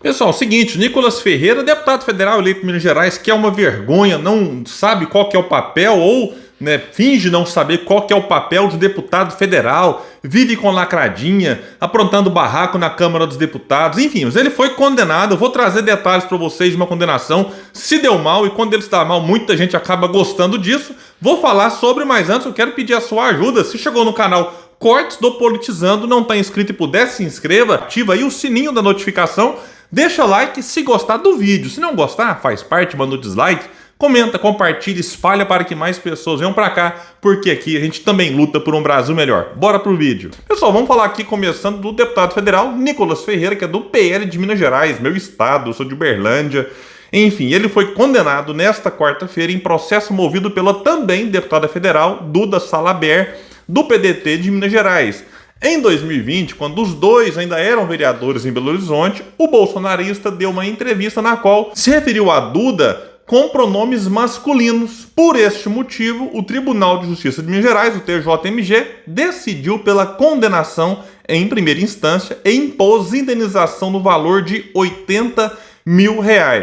Pessoal, seguinte, Nicolas Ferreira, deputado federal eleito em Minas Gerais, que é uma vergonha, não sabe qual que é o papel ou finge não saber qual que é o papel de deputado federal, vive com lacradinha, aprontando barraco na Câmara dos Deputados, enfim, mas ele foi condenado. Eu vou trazer detalhes para vocês de uma condenação, se deu mal, e quando ele está mal, muita gente acaba gostando disso. Vou falar sobre, mas antes eu quero pedir a sua ajuda. Se chegou no canal Cortes do Politizando, não está inscrito e puder, se inscreva, ativa aí o sininho da notificação, deixa like se gostar do vídeo. Se não gostar, faz parte, manda o dislike, comenta, compartilha, espalha para que mais pessoas venham para cá, porque aqui a gente também luta por um Brasil melhor. Bora pro vídeo. Pessoal, vamos falar aqui começando do deputado federal Nicolas Ferreira, que é do PL de Minas Gerais, meu estado, eu sou de Uberlândia. Enfim, ele foi condenado nesta quarta-feira em processo movido pela também deputada federal Duda Salabert, do PDT de Minas Gerais. Em 2020, quando os dois ainda eram vereadores em Belo Horizonte, o bolsonarista deu uma entrevista na qual se referiu a Duda com pronomes masculinos. Por este motivo, o Tribunal de Justiça de Minas Gerais, o TJMG, decidiu pela condenação em primeira instância e impôs indenização no valor de R$80 mil.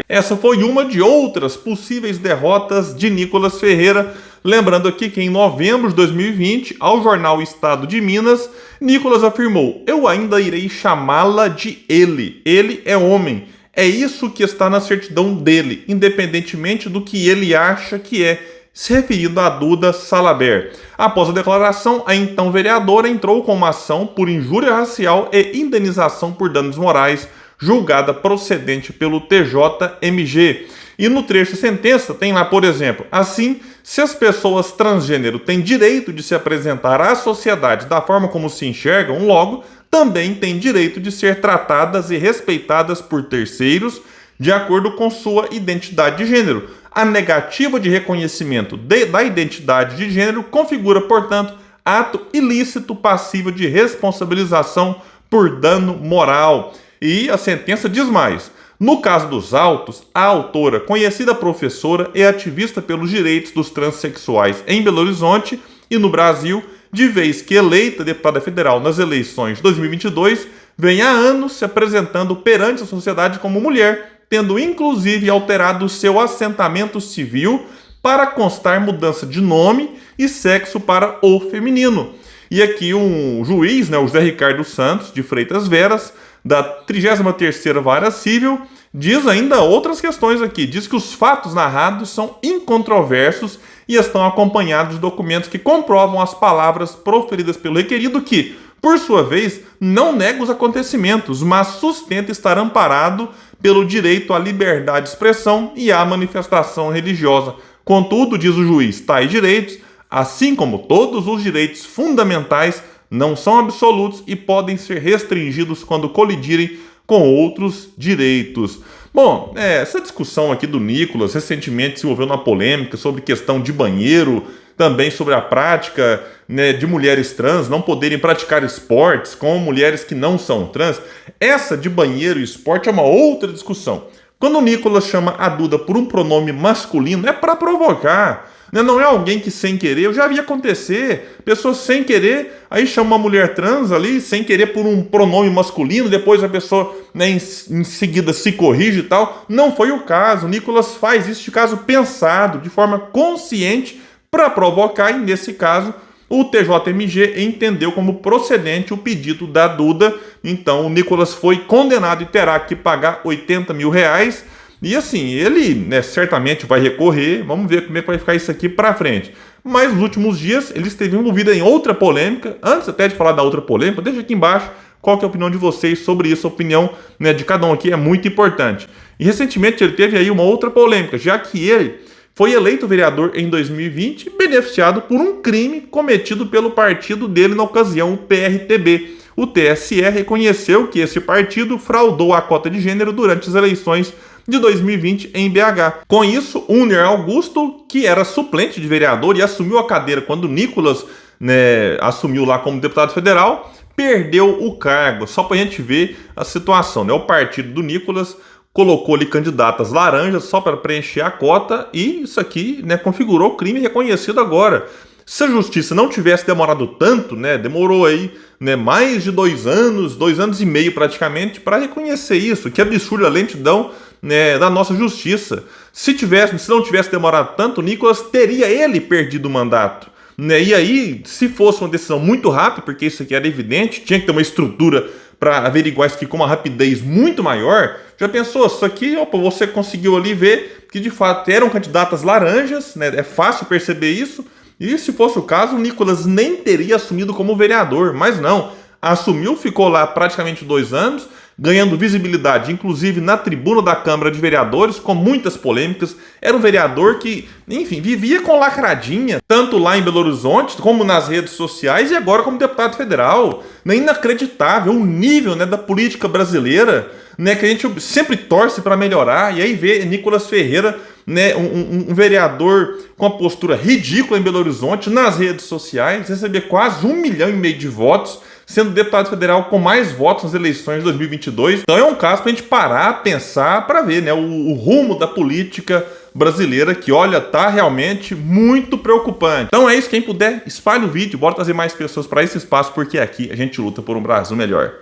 Essa foi uma de outras possíveis derrotas de Nicolas Ferreira. Lembrando aqui que em novembro de 2020, ao jornal Estado de Minas, Nicolas afirmou: "Eu ainda irei chamá-la de ele. Ele é homem. É isso que está na certidão dele, independentemente do que ele acha que é", se referindo a Duda Salabert. Após a declaração, a então vereadora entrou com uma ação por injúria racial e indenização por danos morais, julgada procedente pelo TJMG. E no trecho da sentença tem lá, por exemplo, assim, se as pessoas transgênero têm direito de se apresentar à sociedade da forma como se enxergam, logo, também têm direito de ser tratadas e respeitadas por terceiros de acordo com sua identidade de gênero. A negativa de reconhecimento da identidade de gênero configura, portanto, ato ilícito passível de responsabilização por dano moral. E a sentença diz mais: no caso dos autos, a autora, conhecida professora e ativista pelos direitos dos transexuais em Belo Horizonte e no Brasil, de vez que eleita deputada federal nas eleições de 2022, vem há anos se apresentando perante a sociedade como mulher, tendo inclusive alterado seu assentamento civil para constar mudança de nome e sexo para o feminino. E aqui um juiz, o José Ricardo Santos de Freitas Veras, da 33ª Vara Civil, diz ainda outras questões aqui. Diz que os fatos narrados são incontroversos e estão acompanhados de documentos que comprovam as palavras proferidas pelo requerido, que, por sua vez, não nega os acontecimentos, mas sustenta estar amparado pelo direito à liberdade de expressão e à manifestação religiosa. Contudo, diz o juiz, tais direitos, assim como todos os direitos fundamentais, não são absolutos e podem ser restringidos quando colidirem com outros direitos. Bom, essa discussão aqui do Nicolas recentemente se envolveu numa polêmica sobre questão de banheiro, também sobre a prática de mulheres trans não poderem praticar esportes com mulheres que não são trans. Essa de banheiro e esporte é uma outra discussão. Quando o Nicolas chama a Duda por um pronome masculino, é para provocar. Não é alguém que sem querer, eu já vi acontecer, pessoas sem querer, aí chama uma mulher trans ali, sem querer por um pronome masculino, depois a pessoa em seguida se corrige e tal. Não foi o caso, o Nicolas faz isso de caso pensado, de forma consciente, para provocar, e nesse caso o TJMG entendeu como procedente o pedido da Duda. Então o Nicolas foi condenado e terá que pagar R$80 mil. E assim, ele certamente vai recorrer, vamos ver como é que vai ficar isso aqui para frente. Mas nos últimos dias ele esteve envolvido em outra polêmica. Antes até de falar da outra polêmica, deixa aqui embaixo qual que é a opinião de vocês sobre isso. A opinião de cada um aqui é muito importante. E recentemente ele teve aí uma outra polêmica, já que ele foi eleito vereador em 2020, beneficiado por um crime cometido pelo partido dele na ocasião, o PRTB. O TSE reconheceu que esse partido fraudou a cota de gênero durante as eleições de 2020 em BH. Com isso, Unner Augusto, que era suplente de vereador e assumiu a cadeira quando Nicolas assumiu lá como deputado federal, perdeu o cargo. Só para a gente ver a situação. O partido do Nicolas colocou-lhe candidatas laranjas só para preencher a cota e isso aqui configurou crime reconhecido agora. Se a justiça não tivesse demorado tanto, né, demorou aí, né, mais de 2 anos, 2 anos e meio praticamente, para reconhecer isso. Que absurda a lentidão, né, da nossa justiça. Se não tivesse demorado tanto, o Nicolas teria ele perdido o mandato. Né? E aí, se fosse uma decisão muito rápida, porque isso aqui era evidente, tinha que ter uma estrutura para averiguar isso aqui com uma rapidez muito maior. Já pensou? Isso aqui, opa, você conseguiu ali ver que de fato eram candidatas laranjas, né? É fácil perceber isso. E se fosse o caso, o Nicolas nem teria assumido como vereador, mas não. Assumiu, ficou lá praticamente 2 anos, ganhando visibilidade, inclusive na tribuna da Câmara de Vereadores, com muitas polêmicas. Era um vereador que, enfim, vivia com lacradinha, tanto lá em Belo Horizonte, como nas redes sociais, e agora como deputado federal. É inacreditável o nível, né, da política brasileira, né, que a gente sempre torce para melhorar, e aí vê Nicolas Ferreira, né, um vereador com a postura ridícula em Belo Horizonte, nas redes sociais, receber quase 1,5 milhão de votos, sendo deputado federal com mais votos nas eleições de 2022. Então é um caso para a gente parar, pensar, para ver, né, o rumo da política brasileira, que, olha, tá realmente muito preocupante. Então é isso, quem puder, espalhe o vídeo, bora trazer mais pessoas para esse espaço, porque aqui a gente luta por um Brasil melhor.